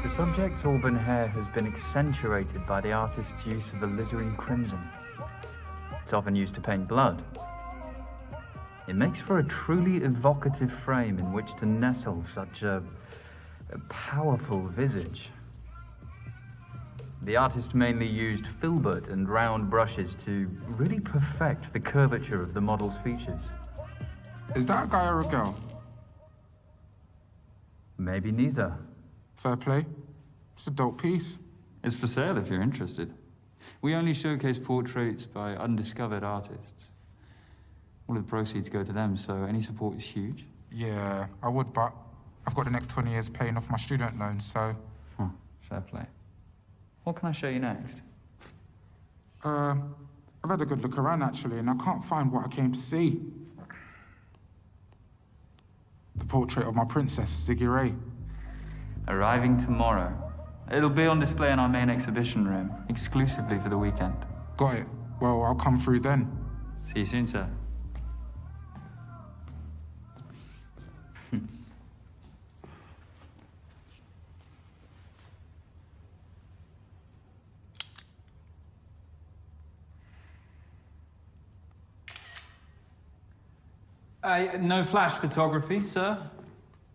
The subject's auburn hair has been accentuated by the artist's use of alizarin crimson. It's often used to paint blood. It makes for a truly evocative frame in which to nestle such a powerful visage. The artist mainly used filbert and round brushes to really perfect the curvature of the model's features. Is that a guy or a girl? Maybe neither. Fair play. It's a dope piece. It's for sale if you're interested. We only showcase portraits by undiscovered artists. All of the proceeds go to them, so any support is huge. Yeah, I would, but I've got the next 20 years paying off my student loan, so... Fair play. What can I show you next? I've had a good look around, actually, and I can't find what I came to see. The portrait of my princess, Ziggy Ray. Arriving tomorrow. It'll be on display in our main exhibition room, exclusively for the weekend. Got it. Well, I'll come through then. See you soon, sir. No flash photography, sir?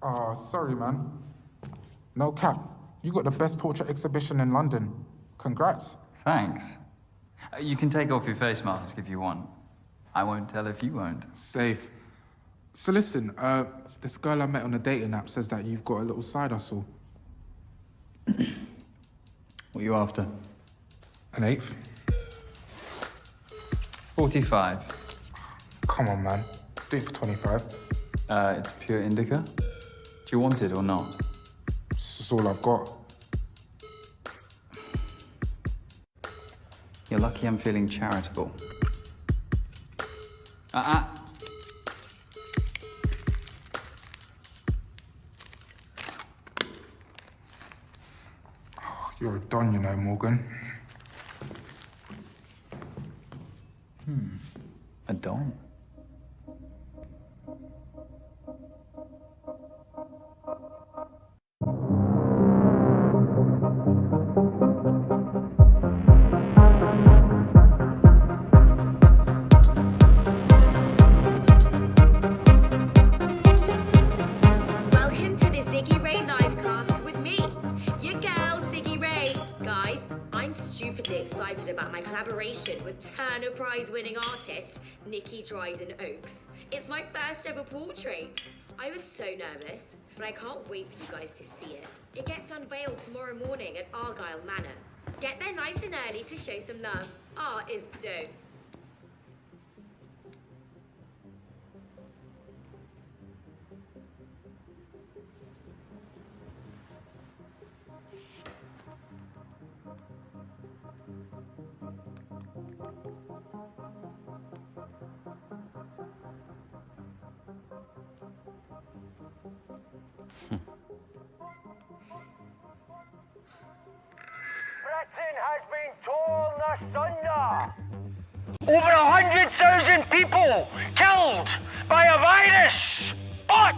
Oh, sorry, man. No cap. You got the best portrait exhibition in London. Congrats. Thanks. You can take off your face mask if you want. I won't tell if you won't. Safe. So listen, this girl I met on a dating app says that you've got a little side hustle. What are you after? An eighth? 45. Come on, man. Do it for 25. It's pure indica. Do you want it or not? This is all I've got. You're lucky I'm feeling charitable. You're a don, you know, Morgan. A don? Welcome to the Ziggy Ray livecast with me, your girl Ziggy Ray. Guys, I'm stupidly excited about my collaboration with Turner Prize-winning artist Nikki Dryden Oakes. It's my first ever portrait. I was so nervous, but I can't wait for you guys to see it. It gets unveiled tomorrow morning at Argyle Manor. Get there nice and early to show some love. Art is dope. Britain has been torn asunder. Over 100,000 people killed by a virus. But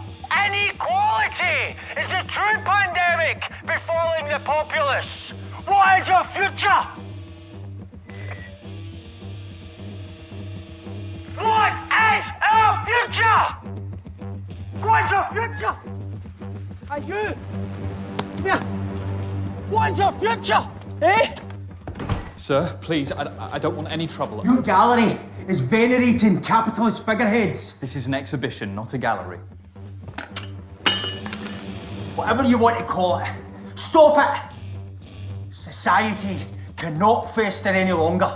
inequality is the true pandemic befalling the populace. What is our future? What is our future? What's our future? And you? Yeah. What's our future? Eh? Sir, please, I don't want any trouble. Your gallery is venerating capitalist figureheads. This is an exhibition, not a gallery. Whatever you want to call it, stop it! Society cannot fester any longer.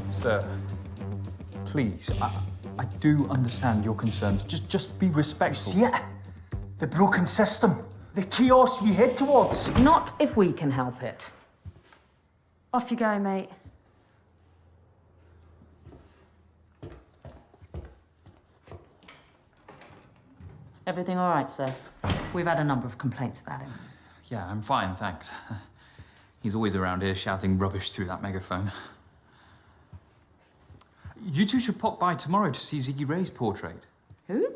Sir, please, I do understand your concerns. Just be respectful. See it? The broken system, the chaos we head towards. Not if we can help it. Off you go, mate. Everything all right, sir? We've had a number of complaints about him. Yeah, I'm fine, thanks. He's always around here shouting rubbish through that megaphone. You two should pop by tomorrow to see Ziggy Ray's portrait. Who?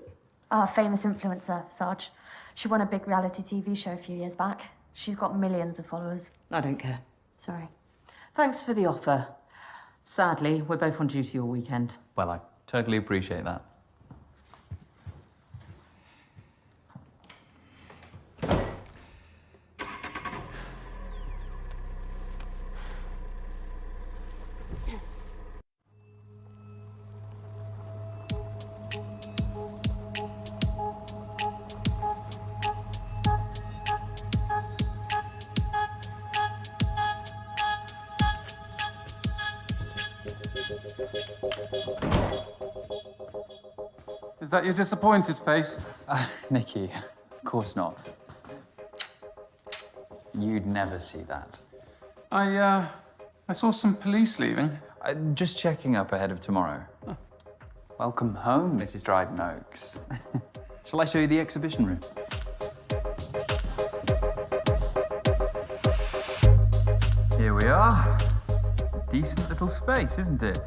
Our famous influencer, Sarge. She won a big reality TV show a few years back. She's got millions of followers. I don't care. Sorry. Thanks for the offer. Sadly, we're both on duty all weekend. Well, I totally appreciate that. Is that your disappointed face? Nikki, of course not. You'd never see that. I saw some police leaving. Just checking up ahead of tomorrow. Oh. Welcome home, Mrs. Dryden Oaks. Shall I show you the exhibition room? Here we are. A decent little space, isn't it?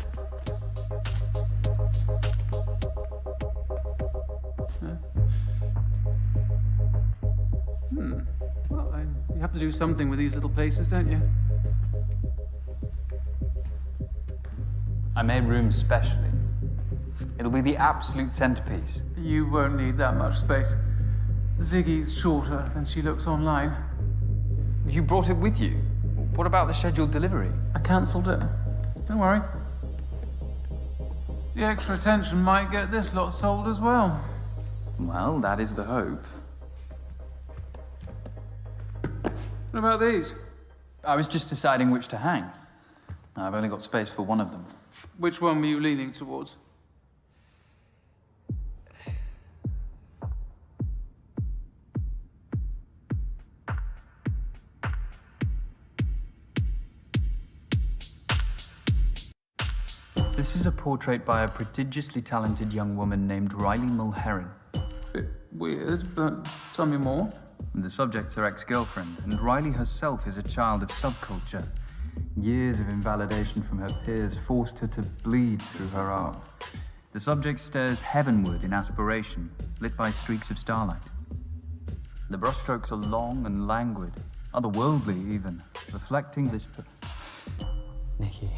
Well, you have to do something with these little places, don't you? I made room specially. It'll be the absolute centerpiece. You won't need that much space. Ziggy's shorter than she looks online. You brought it with you. What about the scheduled delivery? I cancelled it. Don't worry. The extra attention might get this lot sold as well. Well, that is the hope. What about these? I was just deciding which to hang. I've only got space for one of them. Which one were you leaning towards? This is a portrait by a prodigiously talented young woman named Riley Mulheron. Bit weird, but tell me more. The subject's her ex-girlfriend, and Riley herself is a child of subculture. Years of invalidation from her peers forced her to bleed through her art. The subject stares heavenward in aspiration, lit by streaks of starlight. The brushstrokes are long and languid, otherworldly even, reflecting this... Nikki...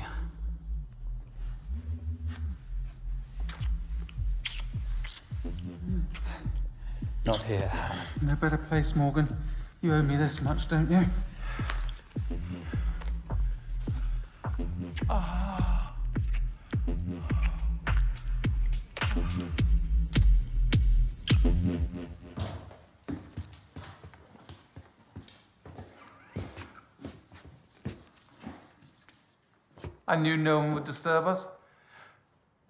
Not here. No better place, Morgan. You owe me this much, don't you? I knew no one would disturb us.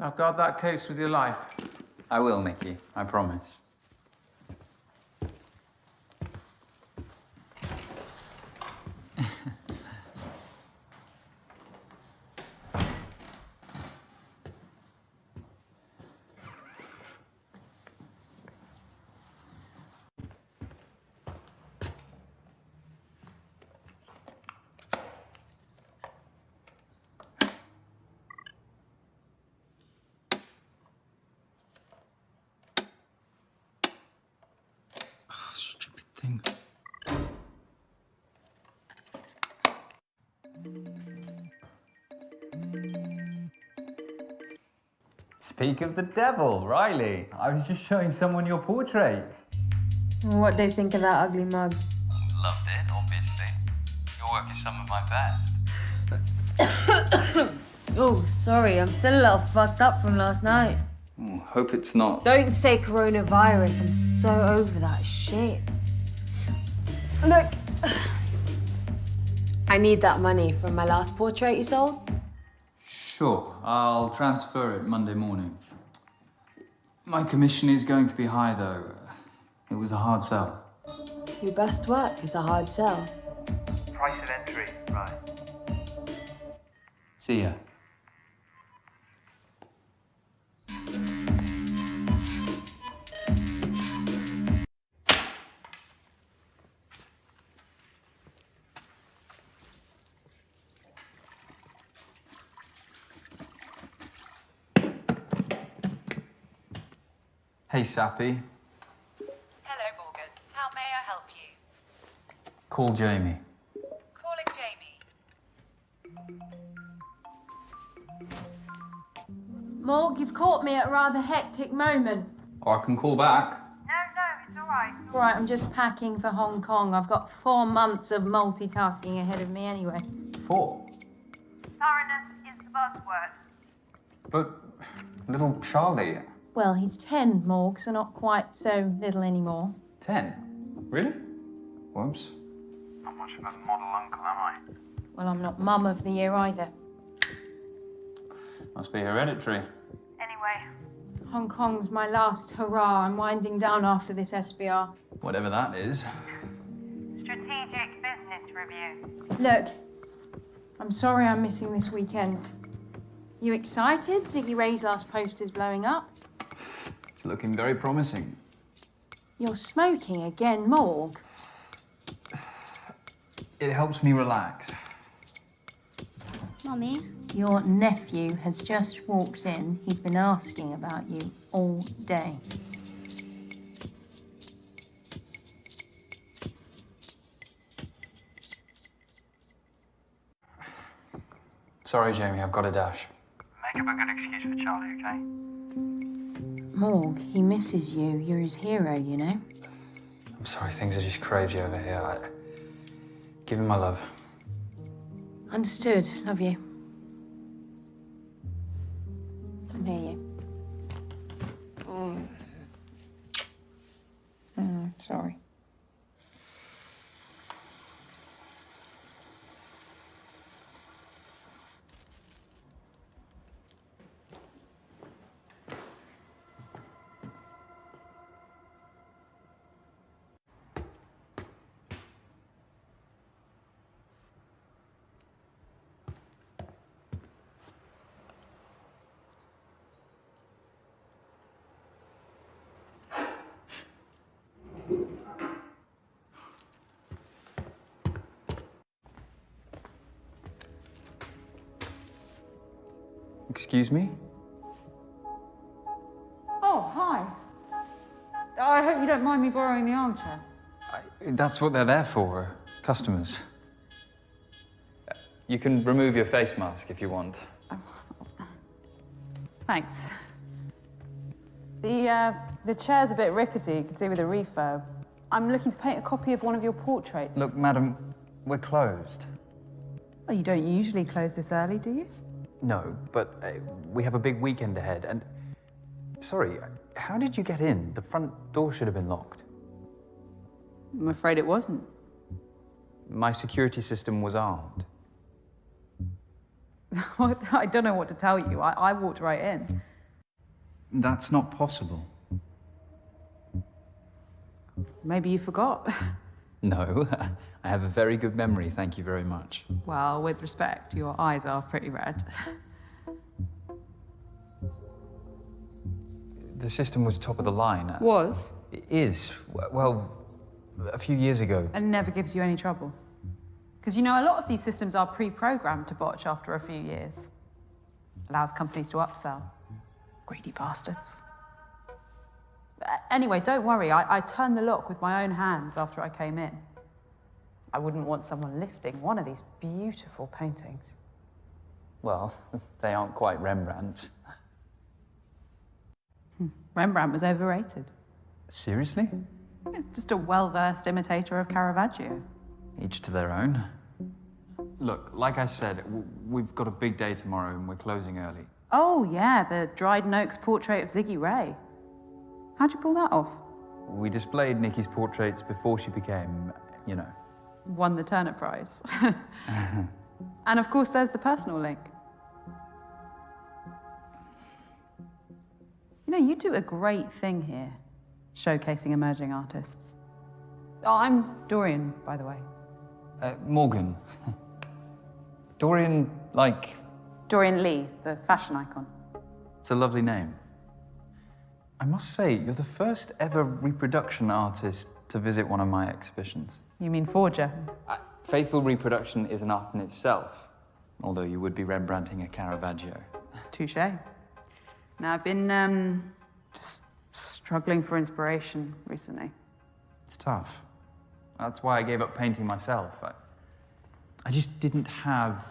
Now guard that case with your life. I will, Nikki. I promise. Stupid thing. Speak of the devil, Riley. I was just showing someone your portrait. What do you think of that ugly mug? Loved it, obviously. Your work is some of my best. Oh, sorry, I'm still a little fucked up from last night. Hope it's not. Don't say coronavirus, I'm so over that shit. Look, I need that money from my last portrait you sold. Sure, I'll transfer it Monday morning. My commission is going to be high, though. It was a hard sell. Your best work is a hard sell. Price of entry, right. See ya. Hey, Sappy. Hello, Morgan. How may I help you? Call Jamie. Calling Jamie. Morg, you've caught me at a rather hectic moment. Oh, I can call back. No, it's all right. All right, I'm just packing for Hong Kong. I've got 4 months of multitasking ahead of me anyway. 4. Thoroughness is the buzzword. But little Charlie. Well, he's 10, Morg, so not quite so little anymore. 10? Really? Whoops. Not much of a model uncle, am I? Well, I'm not mum of the year either. Must be hereditary. Anyway, Hong Kong's my last hurrah. I'm winding down after this SBR. Whatever that is. strategic business review. Look, I'm sorry I'm missing this weekend. You excited? Ziggy Ray's last poster's blowing up. It's looking very promising. You're smoking again, Morg. It helps me relax. Mummy? Your nephew has just walked in. He's been asking about you all day. Sorry, Jamie, I've got a dash. Make up a good excuse for Charlie, okay? Morg, he misses you. You're his hero, you know? I'm sorry, things are just crazy over here. Give him my love. Understood. Love you. Come here, you. Sorry. Excuse me? Oh, hi. I hope you don't mind me borrowing the armchair. That's what they're there for, customers. You can remove your face mask if you want. Thanks. The chair's a bit rickety, could do with a refurb. I'm looking to paint a copy of one of your portraits. Look, madam, we're closed. Oh, you don't usually close this early, do you? No, but we have a big weekend ahead, and... Sorry, how did you get in? The front door should have been locked. I'm afraid it wasn't. My security system was armed. I don't know what to tell you. I walked right in. That's not possible. Maybe you forgot. No, I have a very good memory, thank you very much. Well, with respect, your eyes are pretty red. The system was top of the line. Was? It is. Well, a few years ago. And never gives you any trouble. Because you know, a lot of these systems are pre-programmed to botch after a few years. Allows companies to upsell. Greedy bastards. Anyway, don't worry. I turned the lock with my own hands after I came in. I wouldn't want someone lifting one of these beautiful paintings. Well, they aren't quite Rembrandt's. Rembrandt was overrated. Seriously? Just a well-versed imitator of Caravaggio. Each to their own. Look, like I said, we've got a big day tomorrow and we're closing early. Oh, yeah, the Dryden Oaks portrait of Ziggy Ray. How'd you pull that off? We displayed Nikki's portraits before she became, you know. Won the Turner Prize. And of course, there's the personal link. You know, you do a great thing here, showcasing emerging artists. Oh, I'm Dorian, by the way. Morgan. Dorian, like... Dorian Lee, the fashion icon. It's a lovely name. I must say, you're the first ever reproduction artist to visit one of my exhibitions. You mean forger? Faithful reproduction is an art in itself, although you would be Rembrandting a Caravaggio. Touché. Now, I've been just Struggling for inspiration recently. It's tough. That's why I gave up painting myself. I just didn't have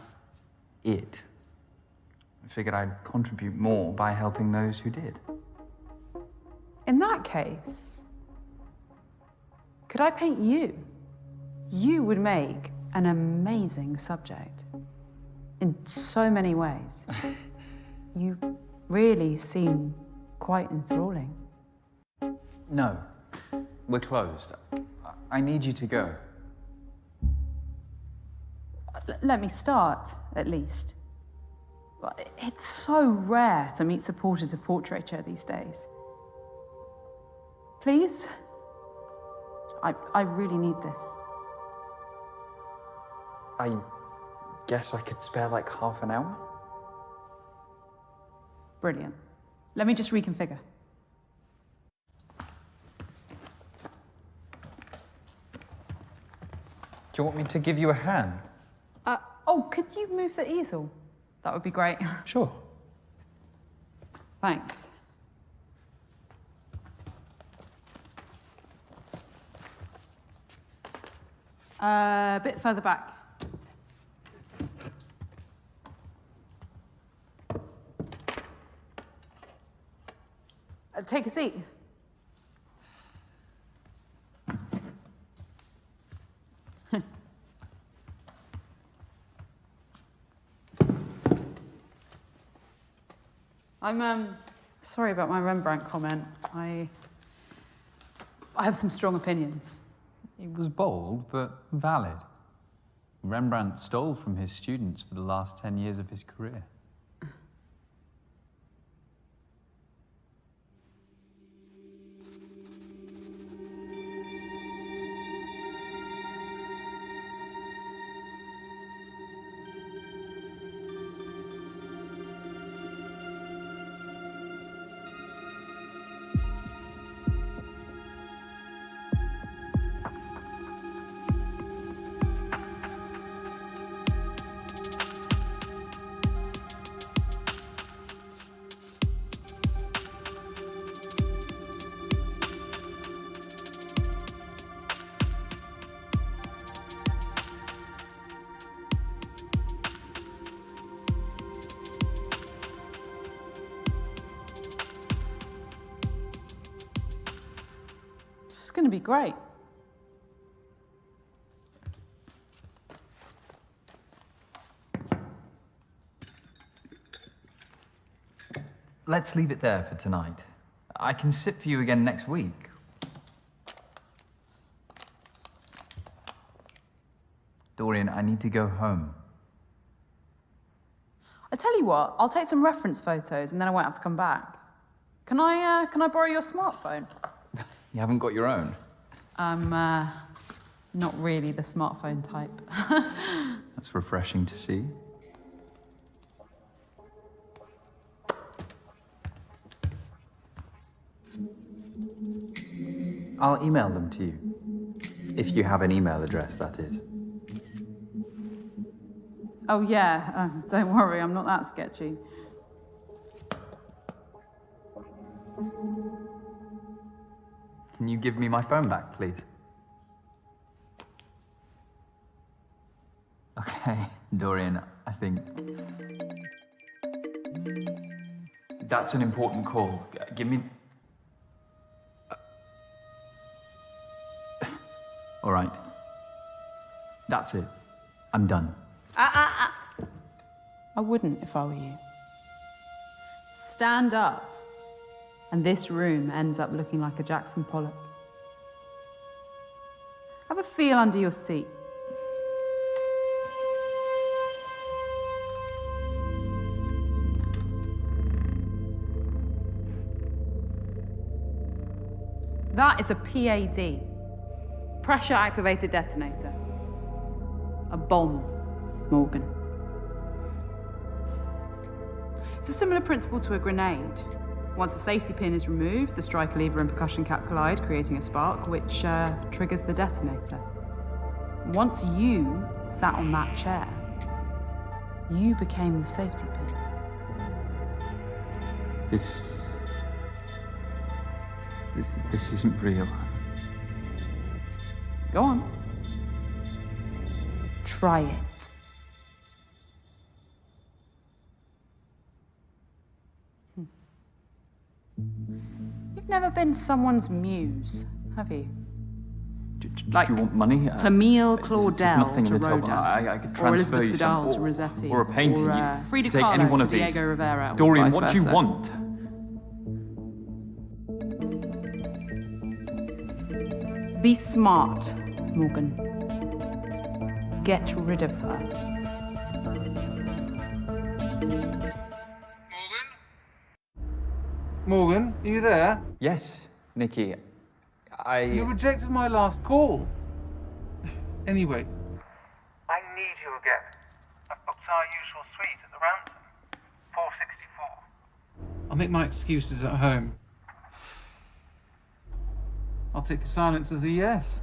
it. I figured I'd contribute more by helping those who did. In that case, could I paint you? You would make an amazing subject in so many ways. You really seem quite enthralling. No, we're closed. I need you to go. Let me start, at least. It's so rare to meet supporters of portraiture these days. Please? I really need this. I guess I could spare like half an hour? Brilliant. Let me just reconfigure. Do you want me to give you a hand? Oh, could you move the easel? That would be great. Sure. Thanks. A bit further back. Take a seat. I'm sorry about my Rembrandt comment. I have some strong opinions. It was bold, but valid. Rembrandt stole from his students for the last 10 years of his career. It's going to be great. Let's leave it there for tonight. I can sit for you again next week. Dorian, I need to go home. I tell you what, I'll take some reference photos and then I won't have to come back. Can I borrow your smartphone? You haven't got your own? I'm not really the smartphone type. That's refreshing to see. I'll email them to you. If you have an email address, that is. Oh yeah, don't worry, I'm not that sketchy. Can you give me my phone back, please? Okay, Dorian, I think... That's an important call. Give me... All right. That's it. I'm done. I wouldn't if I were you. Stand up, and this room ends up looking like a Jackson Pollock. Have a feel under your seat. That is a PAD, pressure-activated detonator. A bomb, Morgan. It's a similar principle to a grenade. Once the safety pin is removed, the striker lever and percussion cap collide, creating a spark, which triggers the detonator. Once you sat on that chair, you became the safety pin. This This isn't real. Go on. Try it. You've never been someone's muse, have you? Do Like you want money? Camille There's Claudel nothing to in the top. Rodin, I could or transfer Elizabeth you some, Vidal to Rossetti, or a painting. or You Frida take any Kahlo one to of these. Diego Rivera, or Dorian, vice what do you versa. want? Be smart, Morgan. Get rid of her. Morgan, are you there? Yes, Nikki. You rejected my last call. Anyway. I need you again. I've booked our usual suite at the Ransom. 464. I'll make my excuses at home. I'll take your silence as a yes.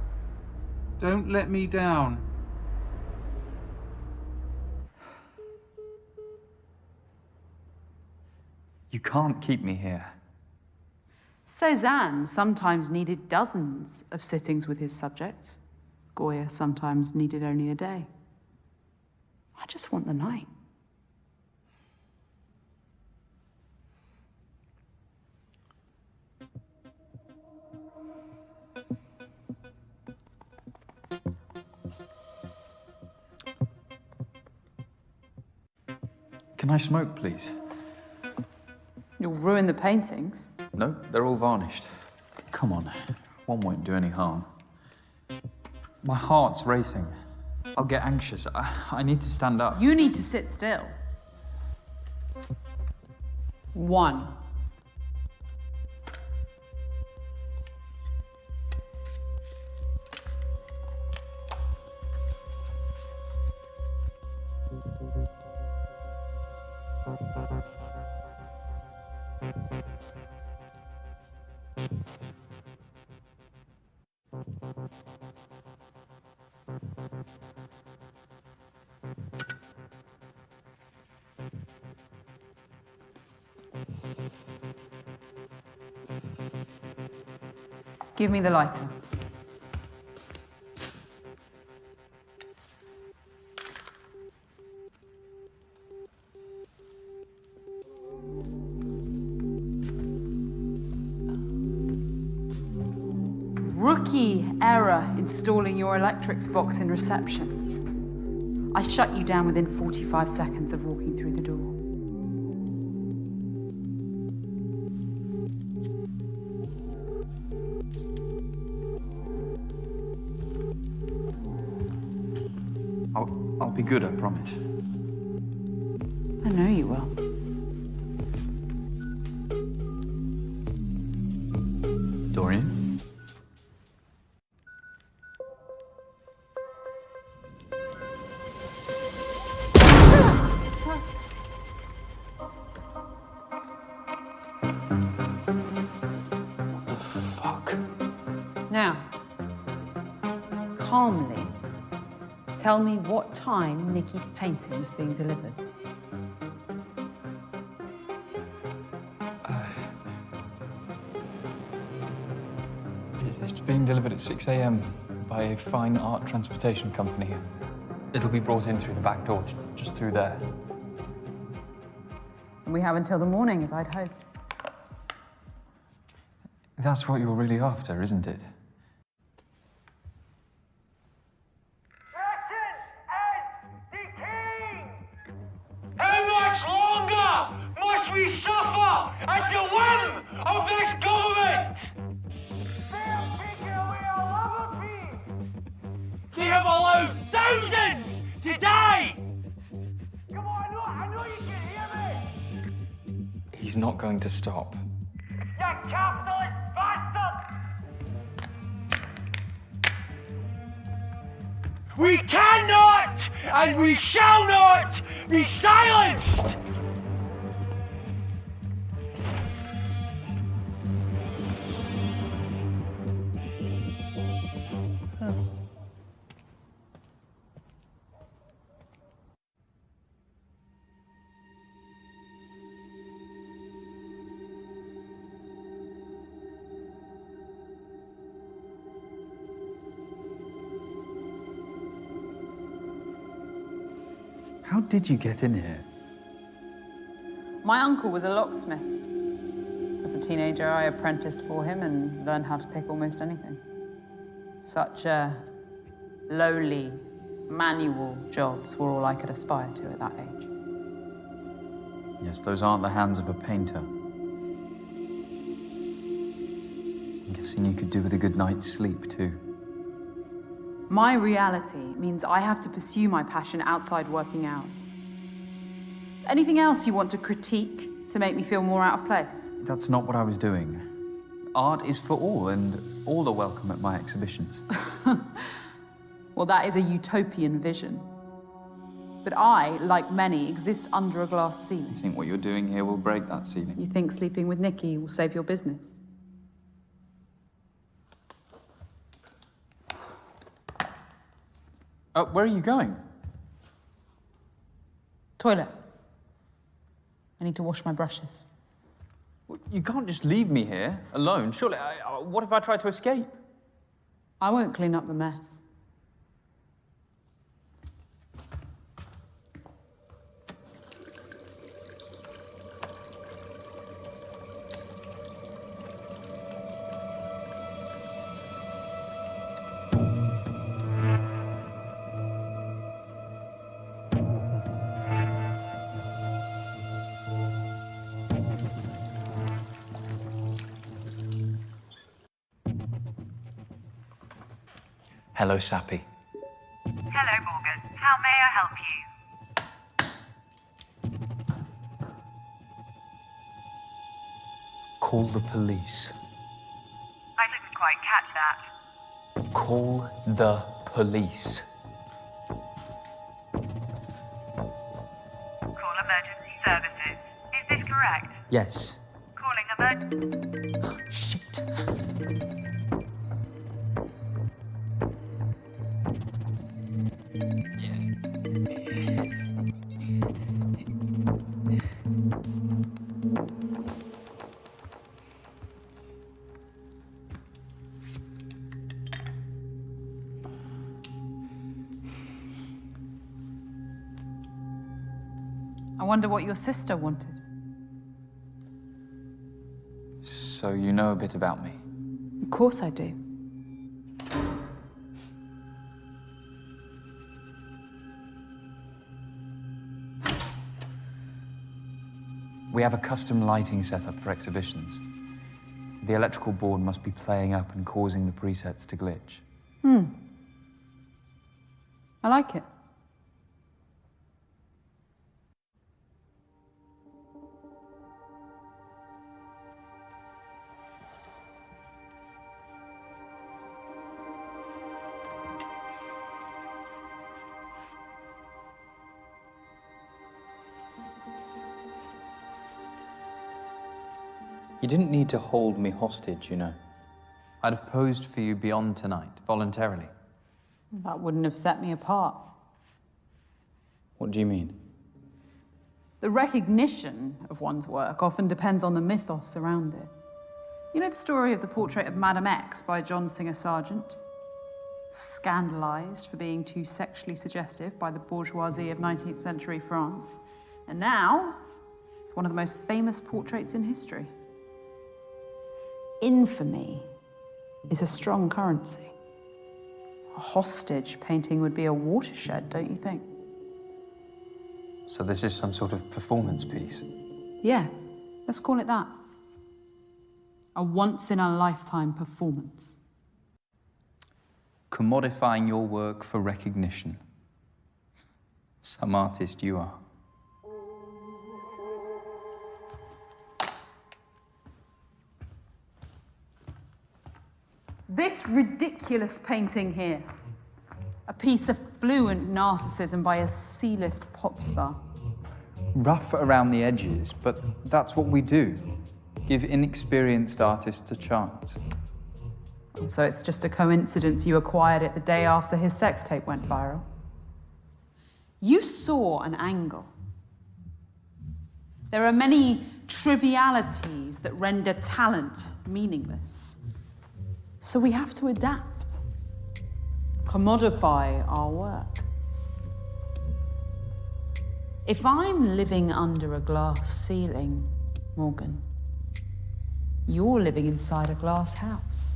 Don't let me down. You can't keep me here. Cézanne sometimes needed dozens of sittings with his subjects. Goya sometimes needed only a day. I just want the night. Can I smoke, please? You'll ruin the paintings. No, they're all varnished. Come on, one won't do any harm. My heart's racing. I'll get anxious. I need to stand up. You need to sit still. 1. Give me the lighter. Rookie error installing your electrics box in reception. I shut you down within 45 seconds of walking through the door. I'll be good, I promise. I know you will. Dorian? Fuck. Now, calmly, tell me what time Nikki's painting is being delivered. It's being delivered at 6 a.m. by a fine art transportation company. It'll be brought in through the back door, just through there. We have until the morning, as I'd hoped. That's what you're really after, isn't it? How much longer must we suffer at the whim of this government? They're taking away our liberty. They have allowed thousands to die. Come on, I know you can hear me. He's not going to stop. You capitalist bastard! We cannot and we shall not be silenced! How did you get in here? My uncle was a locksmith. As a teenager, I apprenticed for him and learned how to pick almost anything. Such lowly, manual jobs were all I could aspire to at that age. Yes, those aren't the hands of a painter. I'm guessing you could do with a good night's sleep, too. My reality means I have to pursue my passion outside working hours. Anything else you want to critique to make me feel more out of place? That's not what I was doing. Art is for all, and all are welcome at my exhibitions. Well, that is a utopian vision. But I, like many, exist under a glass ceiling. You think what you're doing here will break that ceiling? You think sleeping with Nikki will save your business? Where are you going? Toilet. I need to wash my brushes. You can't just leave me here, alone. Surely, what if I try to escape? I won't clean up the mess. Hello, Sappy. Hello, Morgan. How may I help you? Call the police. I didn't quite catch that. Call the police. Call emergency services. Is this correct? Yes. Calling emergency... Shit. I wonder what your sister wanted. So you know a bit about me? Of course I do. We have a custom lighting setup for exhibitions. The electrical board must be playing up and causing the presets to glitch. I like it. You didn't need to hold me hostage, you know. I'd have posed for you beyond tonight, voluntarily. That wouldn't have set me apart. What do you mean? The recognition of one's work often depends on the mythos around it. You know the story of the portrait of Madame X by John Singer Sargent? Scandalized for being too sexually suggestive by the bourgeoisie of 19th century France. And now, it's one of the most famous portraits in history. Infamy is a strong currency. A hostage painting would be a watershed, don't you think? So this is some sort of performance piece? Yeah, let's call it that. A once-in-a-lifetime performance. Commodifying your work for recognition. Some artist you are. This ridiculous painting here, a piece of fluent narcissism by a C-list pop star. Rough around the edges, but that's what we do. Give inexperienced artists a chance. So it's just a coincidence you acquired it the day after his sex tape went viral? You saw an angle. There are many trivialities that render talent meaningless. So we have to adapt, commodify our work. If I'm living under a glass ceiling, Morgan, you're living inside a glass house.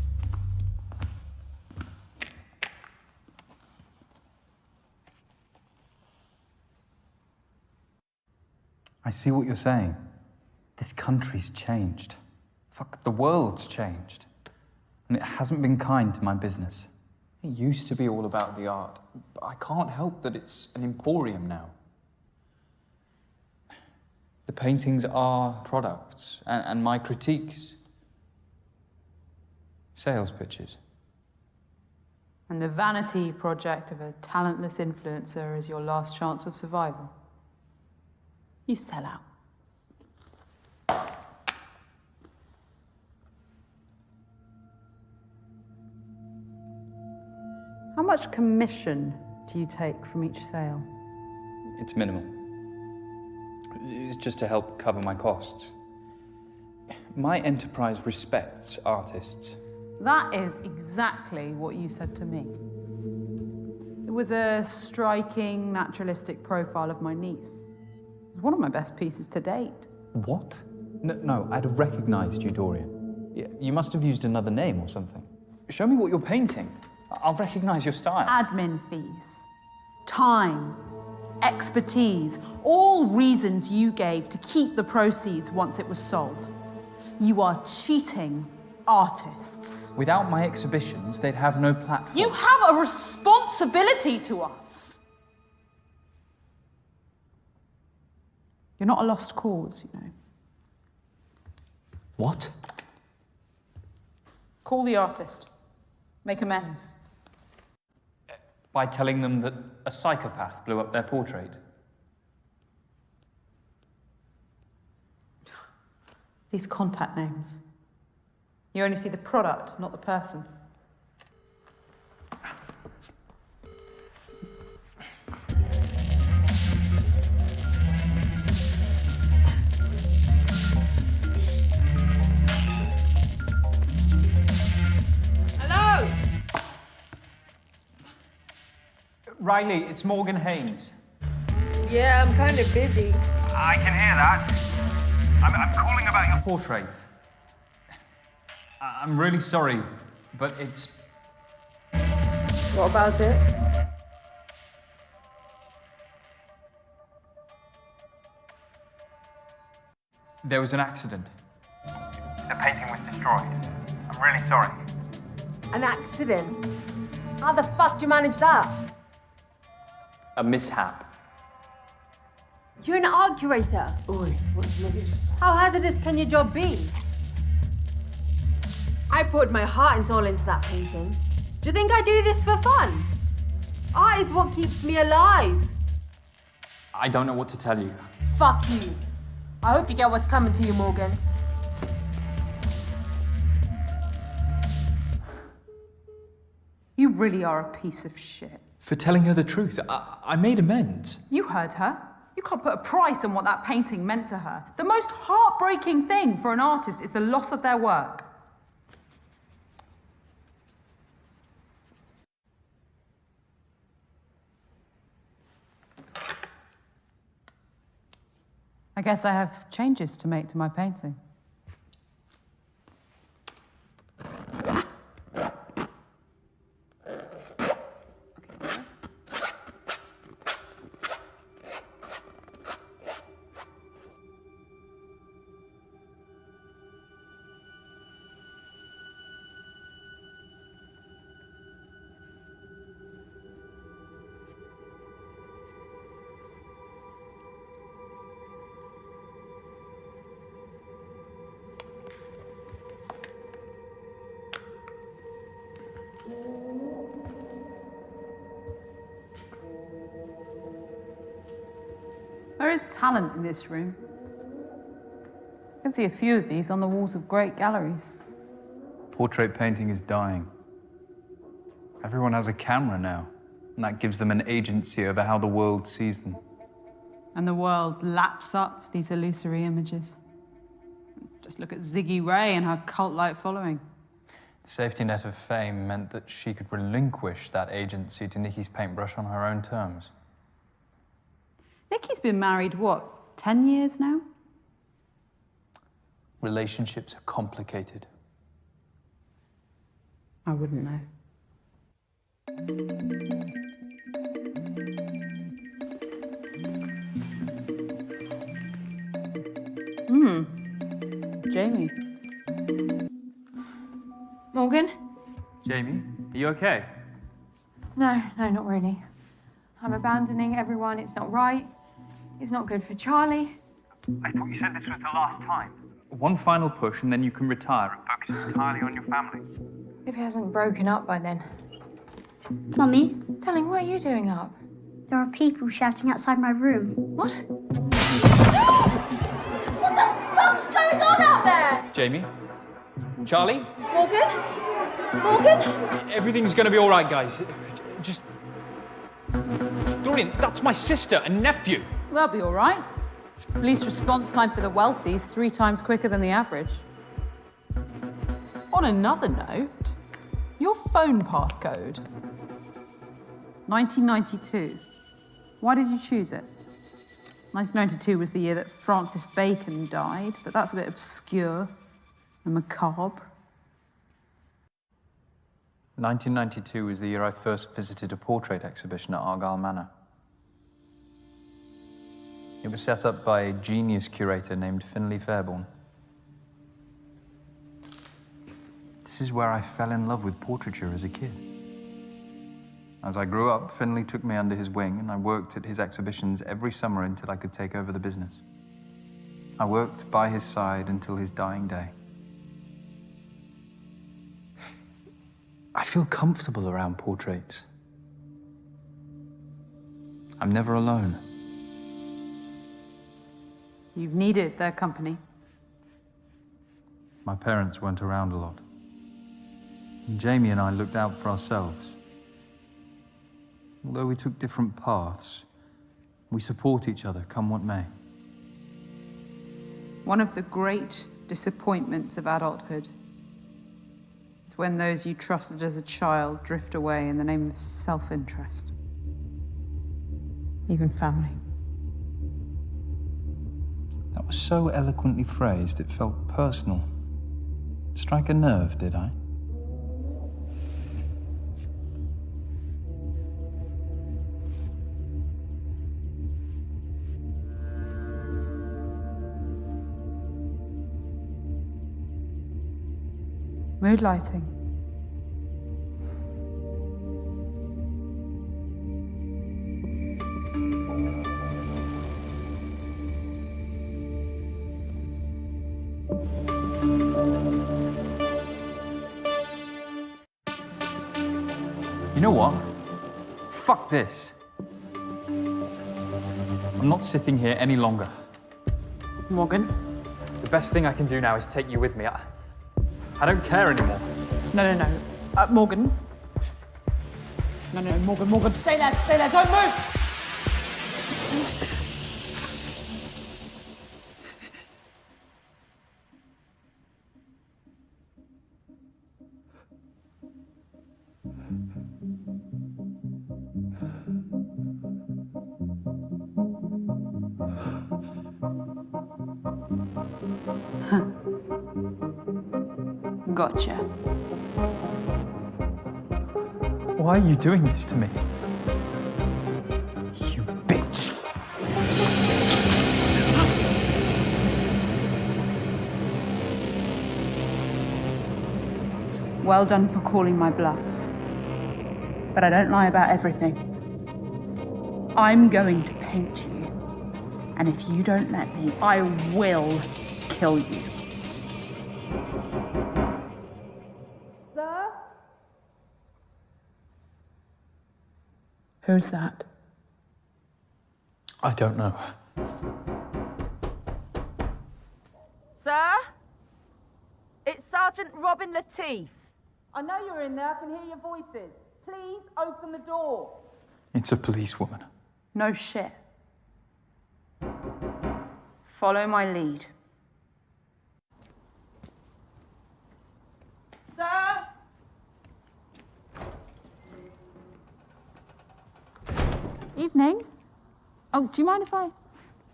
I see what you're saying. This country's changed. Fuck, the world's changed. And it hasn't been kind to my business. It used to be all about the art, but I can't help that it's an emporium now. The paintings are products, and my critiques, sales pitches. And the vanity project of a talentless influencer is your last chance of survival. You sell out. How much commission do you take from each sale? It's minimal. It's just to help cover my costs. My enterprise respects artists. That is exactly what you said to me. It was a striking, naturalistic profile of my niece. It was one of my best pieces to date. What? No, I'd have recognized you, Dorian. You must have used another name or something. Show me what you're painting. I'll recognize your style. Admin fees, time, expertise, all reasons you gave to keep the proceeds once it was sold. You are cheating artists. Without my exhibitions, they'd have no platform. You have a responsibility to us. You're not a lost cause, you know. What? Call the artist. Make amends. By telling them that a psychopath blew up their portrait. These contact names. You only see the product, not the person. Hello? Riley, it's Morgan Haynes. Yeah, I'm kind of busy. I can hear that. I'm calling about your Portrait. I'm really sorry, but it's... What about it? There was an accident. The painting was destroyed. I'm really sorry. An accident? How the fuck do you manage that? A mishap. You're an art curator. Oi, what's this? How hazardous can your job be? I poured my heart and soul into that painting. Do you think I do this for fun? Art is what keeps me alive. I don't know what to tell you. Fuck you. I hope you get what's coming to you, Morgan. You really are a piece of shit. For telling her the truth, I made amends. You heard her. You can't put a price on what that painting meant to her. The most heartbreaking thing for an artist is the loss of their work. I guess I have changes to make to my painting. There is talent in this room. I can see a few of these on the walls of great galleries. Portrait painting is dying. Everyone has a camera now, and that gives them an agency over how the world sees them. And the world laps up these illusory images. Just look at Ziggy Ray and her cult-like following. The safety net of fame meant that she could relinquish that agency to Nikki's paintbrush on her own terms. Nicky's been married, what, 10 years now? Relationships are complicated. I wouldn't know. Jamie. Morgan? Jamie, are you okay? No, not really. I'm abandoning everyone. It's not right. It's not good for Charlie. I thought you said this was the last time. One final push and then you can retire. Focus entirely on your family. If he hasn't broken up by then. Mummy, Darling, what are you doing up? there are people shouting outside my room. What? What the fuck's going on out there? Jamie? Charlie? Morgan? Morgan? Everything's gonna be all right, guys. Just... Dorian, that's my sister and nephew. They'll be all right. Police response time for the wealthy is 3 times quicker than the average. On another note, your phone passcode. 1992. Why did you choose it? 1992 was the year that Francis Bacon died, but that's a bit obscure and macabre. 1992 was the year I first visited a portrait exhibition at Argyle Manor. It was set up by a genius curator named Finlay Fairborn. This is where I fell in love with portraiture as a kid. As I grew up, Finlay took me under his wing and I worked at his exhibitions every summer until I could take over the business. I worked by his side until his dying day. I feel comfortable around portraits. I'm never alone. You've needed their company. My parents weren't around a lot. And Jamie and I looked out for ourselves. Although we took different paths, we support each other, come what may. One of the great disappointments of adulthood is when those you trusted as a child drift away in the name of self-interest. Even family. That was so eloquently phrased, it felt personal. Strike a nerve, did I? Mood lighting. You know what? Fuck this. I'm not sitting here any longer. Morgan? The best thing I can do now is take you with me. I don't care anymore. No. Morgan. No, Morgan. Stay there, don't move! Gotcha. Why are you doing this to me? You bitch! Well done for calling my bluff. But I don't lie about everything. I'm going to paint you. And if you don't let me, I will kill you. Sir? Who's that? I don't know. Sir? It's Sergeant Robin Latif. I know you're in there. I can hear your voices. Please open the door. It's a policewoman. No shit. Follow my lead. Sir? Evening. Oh, do you mind if I...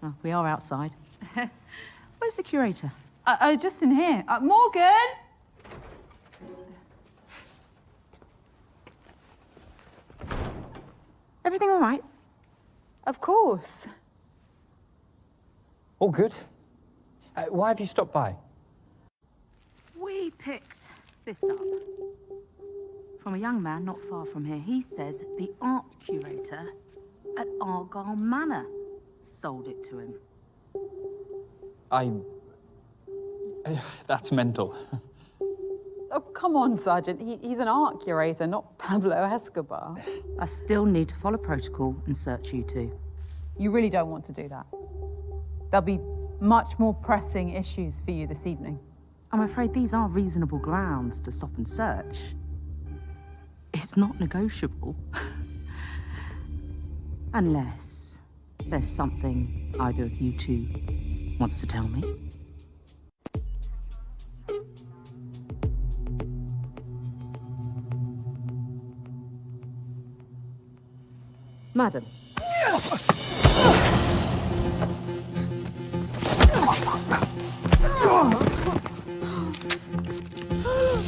Oh, we are outside. Where's the curator? Just in here. Morgan! Everything all right? Of course. All good. Why have you stopped by? We picked this up from a young man not far from here. He says the art curator at Argyle Manor sold it to him. That's mental. Oh, come on, Sergeant. He's an art curator, not Pablo Escobar. I still need to follow protocol and search you two. You really don't want to do that. There'll be much more pressing issues for you this evening. I'm afraid these are reasonable grounds to stop and search. It's not negotiable. Unless there's something either of you two wants to tell me. Madam.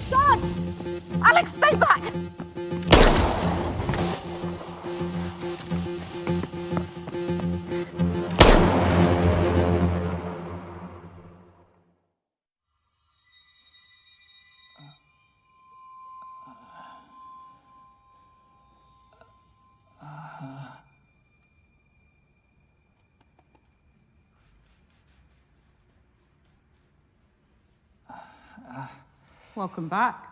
Sarge! Alex, stay back! Welcome back.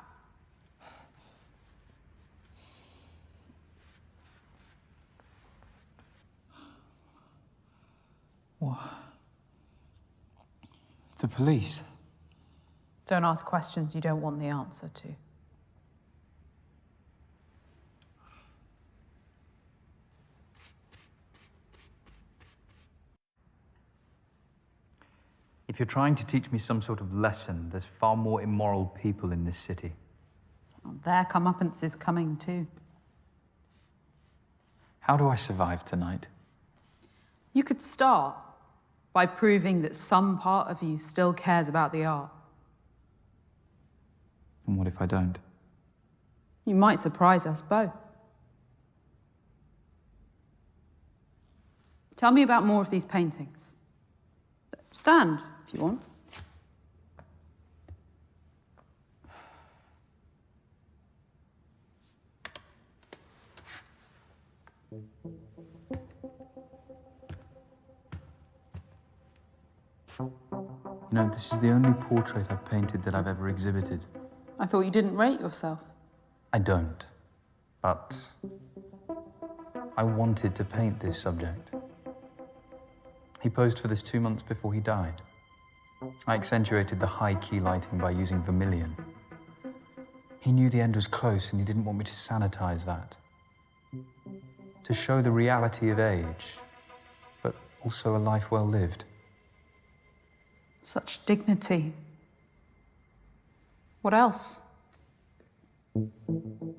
What? The police? Don't ask questions you don't want the answer to. If you're trying to teach me some sort of lesson, there's far more immoral people in this city. Well, their comeuppance is coming too. How do I survive tonight? You could start by proving that some part of you still cares about the art. And what if I don't? You might surprise us both. Tell me about more of these paintings. Stand, if you want. You know, this is the only portrait I've painted that I've ever exhibited. I thought you didn't rate yourself. I don't, but I wanted to paint this subject. He posed for this 2 months before he died. I accentuated the high-key lighting by using vermilion. He knew the end was close and he didn't want me to sanitize that. To show the reality of age, but also a life well lived. Such dignity. What else?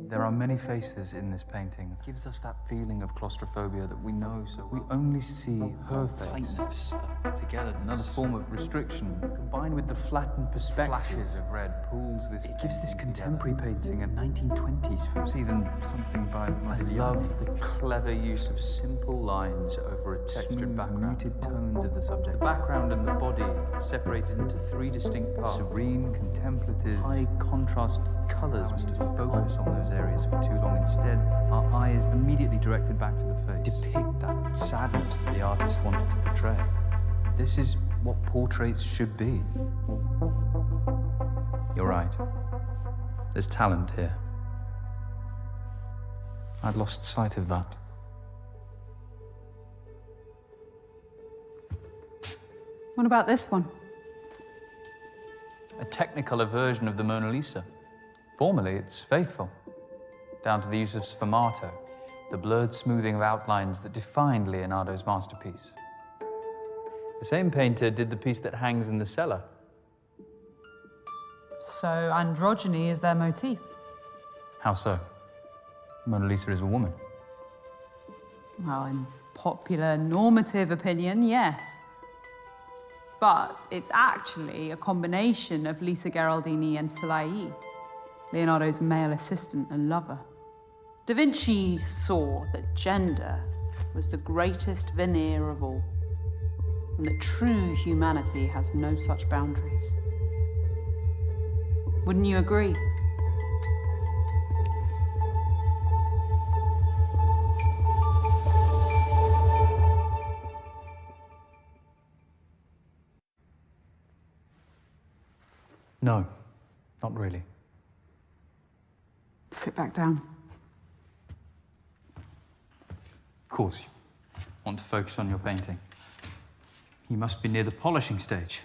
There are many faces in this painting. It gives us that feeling of claustrophobia that we know, so we only see her tightness together. Another form of restriction, combined with the flattened perspective. Flashes of red pools this. It gives this contemporary painting a 1920s feel. It's even something by. I love the clever use of simple lines over a textured background. Muted tones of the subject. The background and the body are separated into 3 distinct parts. Serene, contemplative, high contrast colors must have focused on those areas for too long. Instead, our eyes immediately directed back to the face. Depict that sadness that the artist wanted to portray. This is what portraits should be. You're right. There's talent here. I'd lost sight of that. What about this one? A technicolor version of the Mona Lisa. Formally, it's faithful, down to the use of sfumato, the blurred smoothing of outlines that defined Leonardo's masterpiece. The same painter did the piece that hangs in the cellar. So androgyny is their motif. How so? Mona Lisa is a woman. Well, in popular normative opinion, yes. But it's actually a combination of Lisa Gherardini and Salai, Leonardo's male assistant and lover. Da Vinci saw that gender was the greatest veneer of all, and that true humanity has no such boundaries. Wouldn't you agree? No, not really. Sit back down. Of course, you want to focus on your painting. You must be near the polishing stage.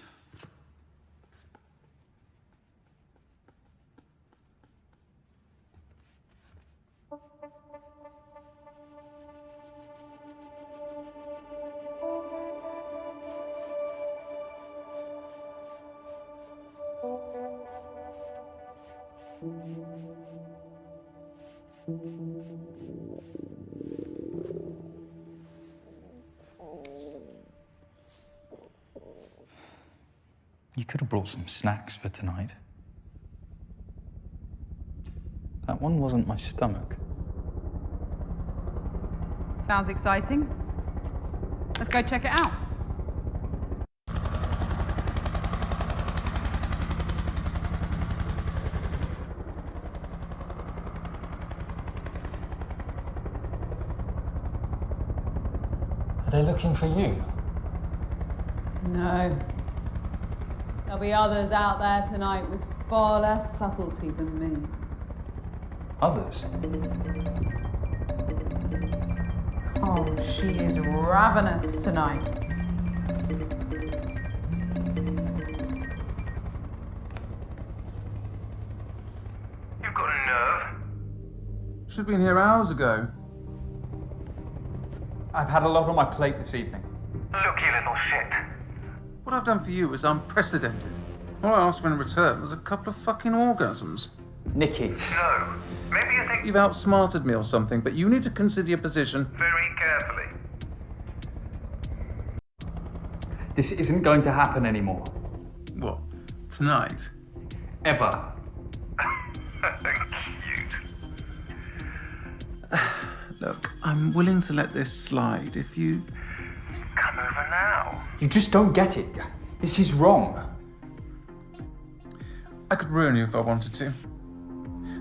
You could have brought some snacks for tonight. That one wasn't my stomach. Sounds exciting. Let's go check it out. Are they looking for you? No. There'll be others out there tonight with far less subtlety than me. Others? Oh, she is ravenous tonight. You've got a nerve. Should have been here hours ago. I've had a lot on my plate this evening. Look, you little shit. What I've done for you is unprecedented. All I asked for in return was a couple of fucking orgasms. Nikki. No. Maybe you think you've outsmarted me or something, but you need to consider your position very carefully. This isn't going to happen anymore. What? Tonight? Ever. Cute. Look, I'm willing to let this slide if you come over now. You just don't get it. This is wrong. I could ruin you if I wanted to.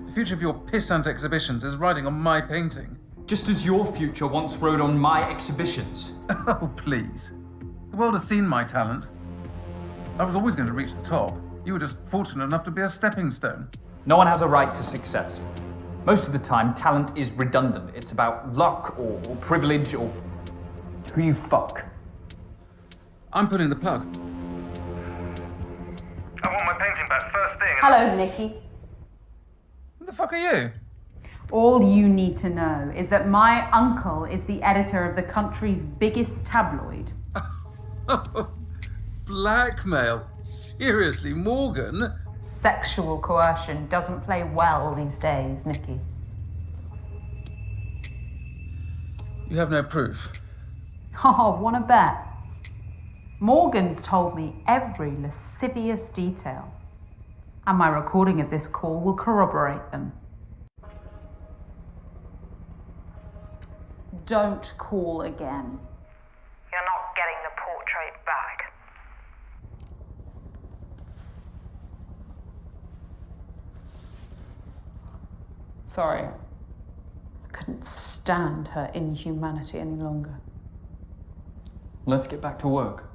The future of your pissant exhibitions is riding on my painting. Just as your future once rode on my exhibitions. Oh, please. The world has seen my talent. I was always going to reach the top. You were just fortunate enough to be a stepping stone. No one has a right to success. Most of the time, talent is redundant. It's about luck or privilege or who you fuck. I'm pulling the plug. I want my painting back first thing. Hello, Nikki. Who the fuck are you? All you need to know is that my uncle is the editor of the country's biggest tabloid. Blackmail? Seriously, Morgan? Sexual coercion doesn't play well these days, Nikki. You have no proof. Oh, wanna bet? Morgan's told me every lascivious detail, and my recording of this call will corroborate them. Don't call again. You're not getting the portrait back. Sorry. I couldn't stand her inhumanity any longer. Let's get back to work.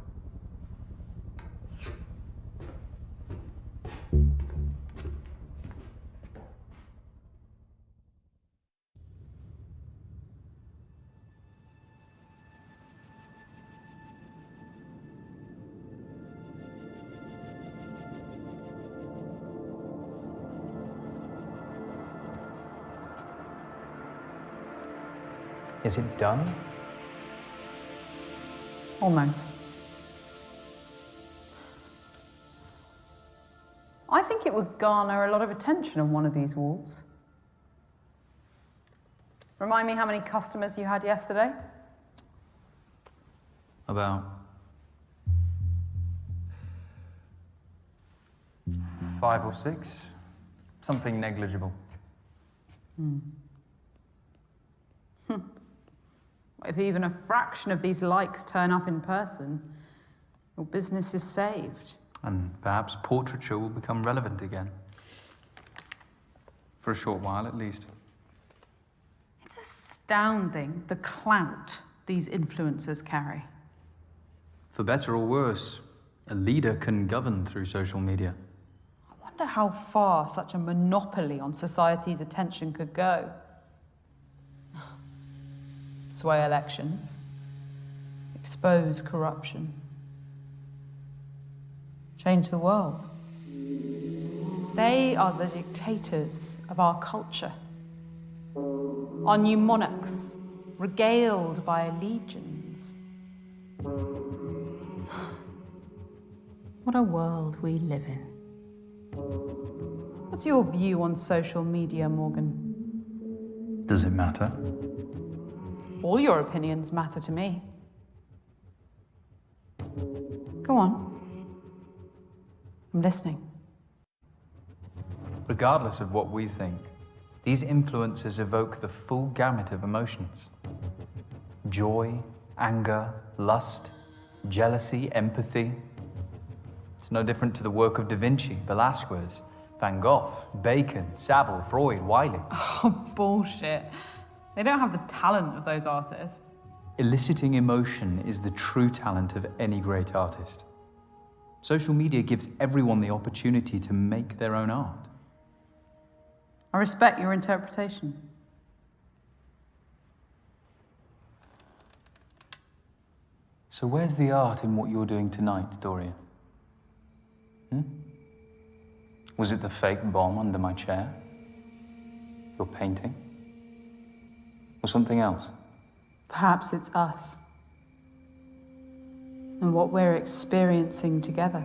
Is it done? Almost. I think it would garner a lot of attention on one of these walls. Remind me how many customers you had yesterday? About 5 or 6. Something negligible. If even a fraction of these likes turn up in person, your business is saved. And perhaps portraiture will become relevant again. For a short while, at least. It's astounding the clout these influencers carry. For better or worse, a leader can govern through social media. I wonder how far such a monopoly on society's attention could go. Sway elections, expose corruption, change the world. They are the dictators of our culture. Our new monarchs, regaled by legions. What a world we live in. What's your view on social media, Morgan? Does it matter? All your opinions matter to me. Go on. I'm listening. Regardless of what we think, these influences evoke the full gamut of emotions. Joy, anger, lust, jealousy, empathy. It's no different to the work of Da Vinci, Velasquez, Van Gogh, Bacon, Savile, Freud, Wiley. Oh, bullshit. They don't have the talent of those artists. Eliciting emotion is the true talent of any great artist. Social media gives everyone the opportunity to make their own art. I respect your interpretation. So where's the art in what you're doing tonight, Dorian? Was it the fake bomb under my chair? Your painting? Or something else? Perhaps it's us. And what we're experiencing together.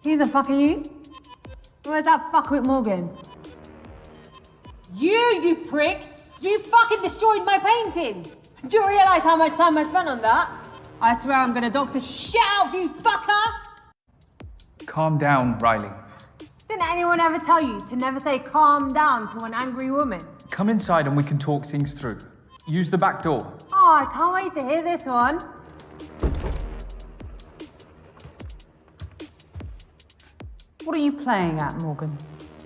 Who the fuck are you? Where's that fuck with Morgan? You prick! You fucking destroyed my painting! Do you realise how much time I spent on that? I swear I'm gonna dox the shit out of you, fucker! Calm down, Riley. Didn't anyone ever tell you to never say calm down to an angry woman? Come inside and we can talk things through. Use the back door. Oh, I can't wait to hear this one. What are you playing at, Morgan?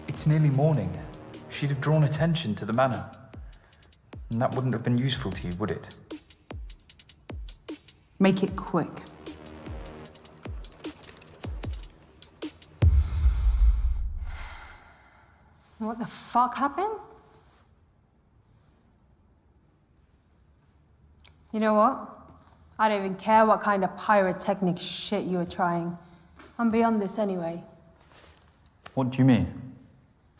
It's nearly morning. She'd have drawn attention to the manor. And that wouldn't have been useful to you, would it? Make it quick. What the fuck happened? You know what? I don't even care what kind of pyrotechnic shit you were trying. I'm beyond this anyway. What do you mean?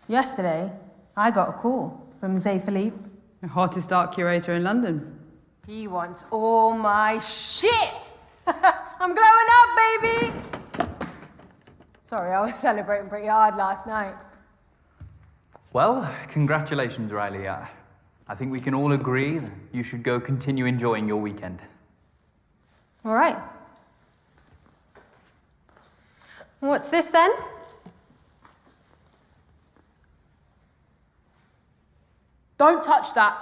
Yesterday, I got a call from Zé Philippe. The hottest art curator in London. He wants all my shit! I'm glowing up, baby! Sorry, I was celebrating pretty hard last night. Well, congratulations, Riley. I think we can all agree that you should go continue enjoying your weekend. All right. What's this then? Don't touch that.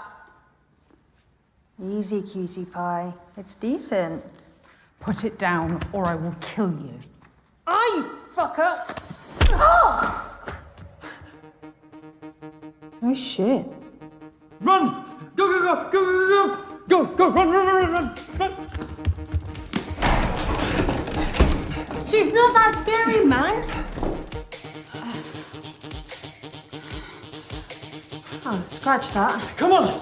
Easy, cutie pie. It's decent. Put it down or I will kill you. Oh, you fucker! Oh! Oh, shit. Run! Go, go, go, go, go, go! Go, go, run, run, run, run, run! She's not that scary, man. Oh, scratch that. Come on!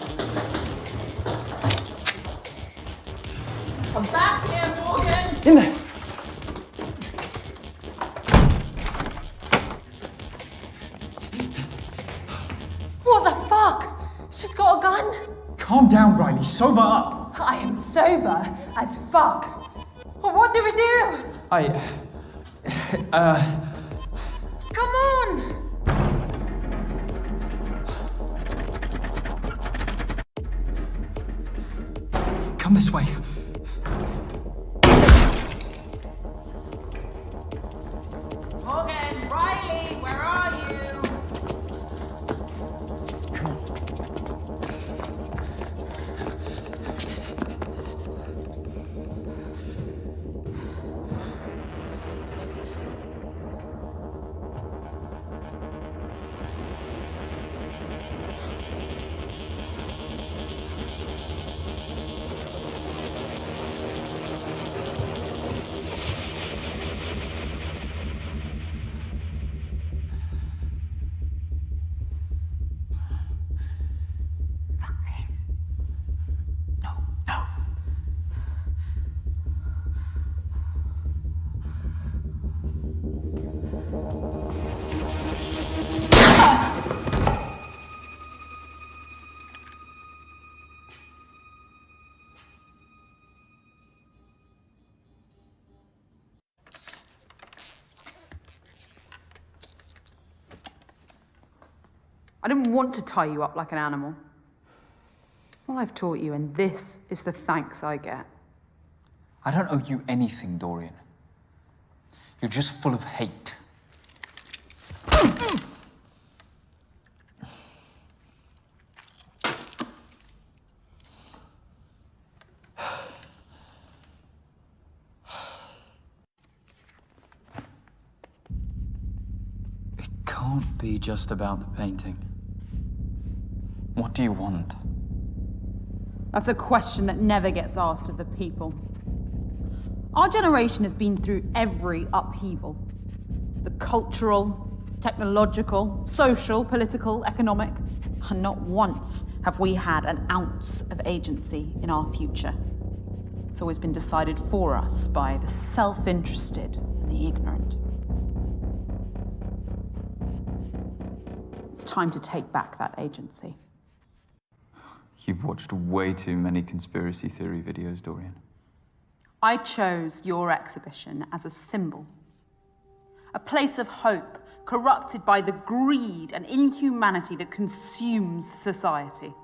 Come back here, Morgan! In there! What the fuck? She's got a gun? Calm down, Riley. Sober up. I am sober as fuck. Well, what do we do? Come on! Come this way. Morgan, Riley, where are you? I didn't want to tie you up like an animal. Well, I've taught you, and this is the thanks I get. I don't owe you anything, Dorian. You're just full of hate. It can't be just about the painting. What do you want? That's a question that never gets asked of the people. Our generation has been through every upheaval. The cultural, technological, social, political, economic. And not once have we had an ounce of agency in our future. It's always been decided for us by the self-interested and the ignorant. It's time to take back that agency. You've watched way too many conspiracy theory videos, Dorian. I chose your exhibition as a symbol. A place of hope, corrupted by the greed and inhumanity that consumes society.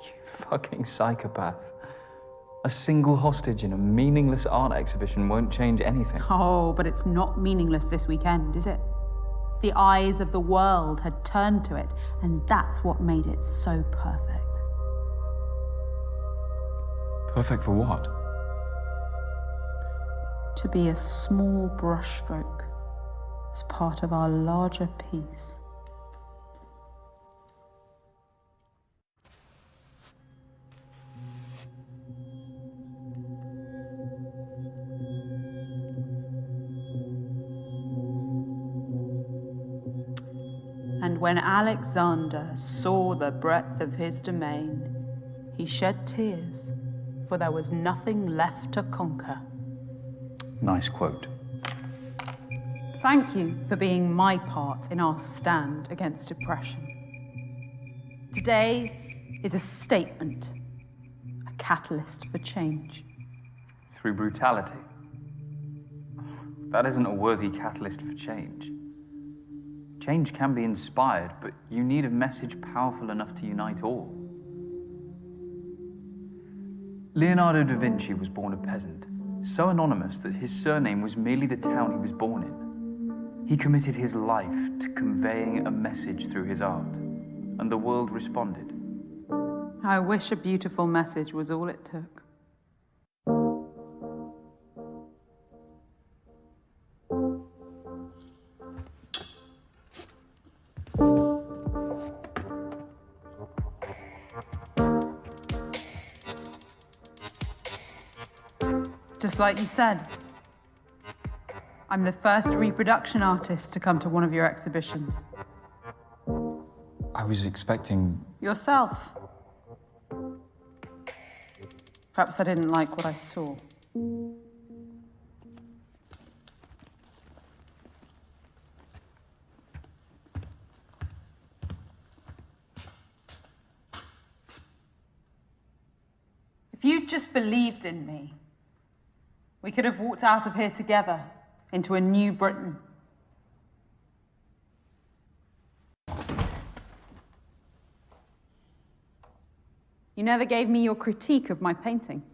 You fucking psychopath. A single hostage in a meaningless art exhibition won't change anything. Oh, but it's not meaningless this weekend, is it? The eyes of the world had turned to it, and that's what made it so perfect. Perfect for what? To be a small brushstroke as part of our larger piece. And when Alexander saw the breadth of his domain, he shed tears, for there was nothing left to conquer. Nice quote. Thank you for being my part in our stand against oppression. Today is a statement, a catalyst for change. Through brutality? That isn't a worthy catalyst for change. Change can be inspired, but you need a message powerful enough to unite all. Leonardo da Vinci was born a peasant, so anonymous that his surname was merely the town he was born in. He committed his life to conveying a message through his art, and the world responded. I wish a beautiful message was all it took. Just like you said, I'm the first reproduction artist to come to one of your exhibitions. I was expecting... Yourself. Perhaps I didn't like what I saw. If you'd just believed in me, we could have walked out of here together into a new Britain. You never gave me your critique of my painting.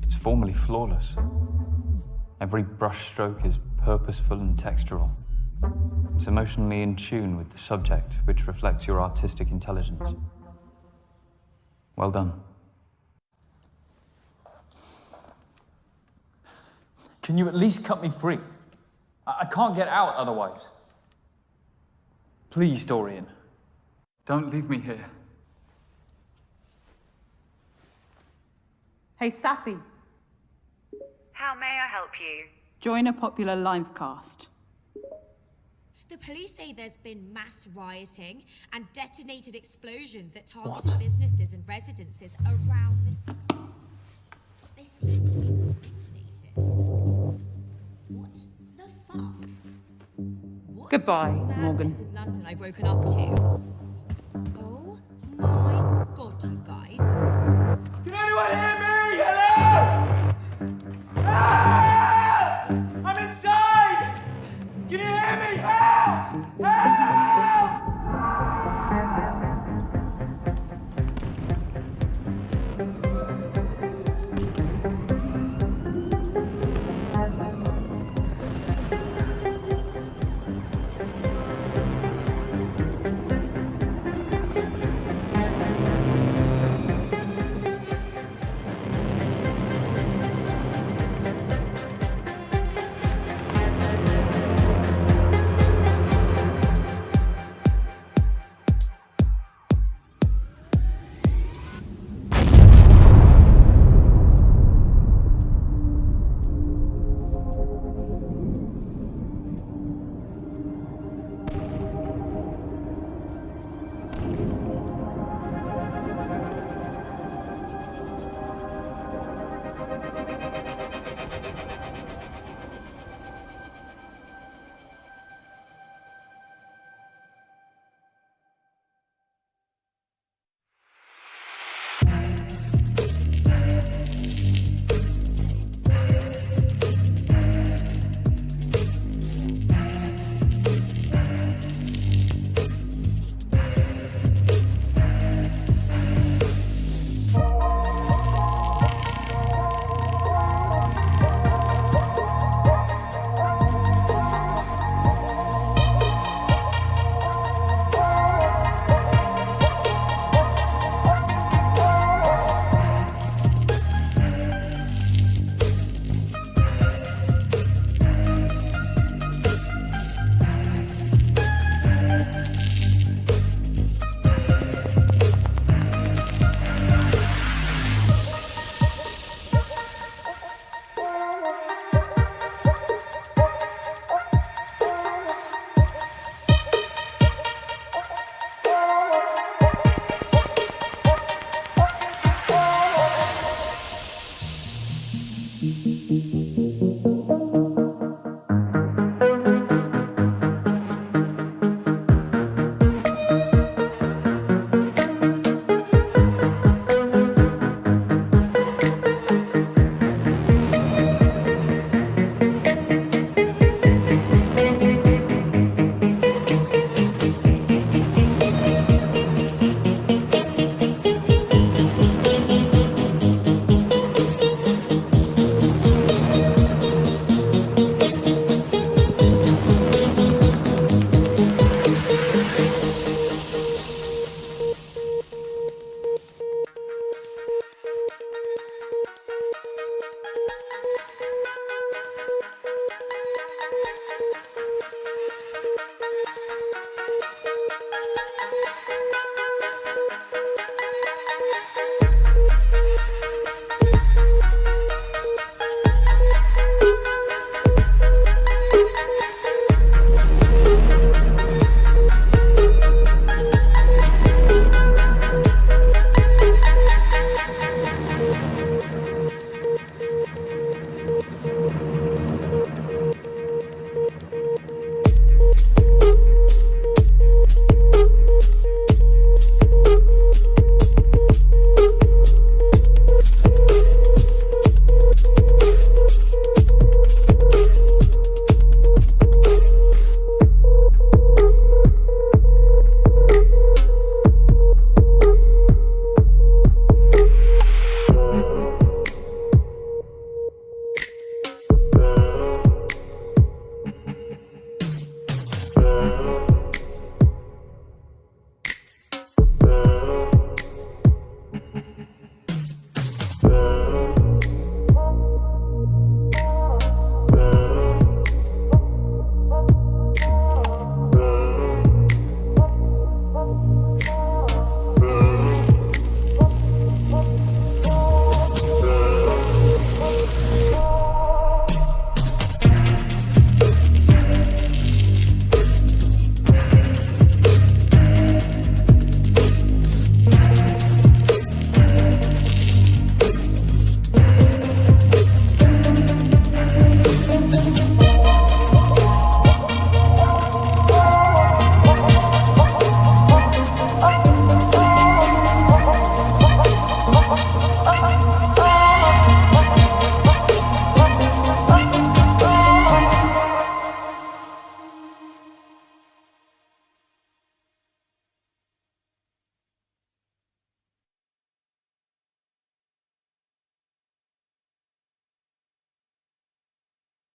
It's formally flawless. Every brushstroke is purposeful and textural. It's emotionally in tune with the subject, which reflects your artistic intelligence. Well done. Can you at least cut me free? I can't get out otherwise. Please, Dorian. Don't leave me here. Hey, Sappy. How may I help you? Join a popular live cast. The police say there's been mass rioting and detonated explosions at targeted businesses and residences around the city. They seem to be coordinated. What the fuck? What's Goodbye, this Morgan. madness in London I've woken up to? Oh my god, you guys.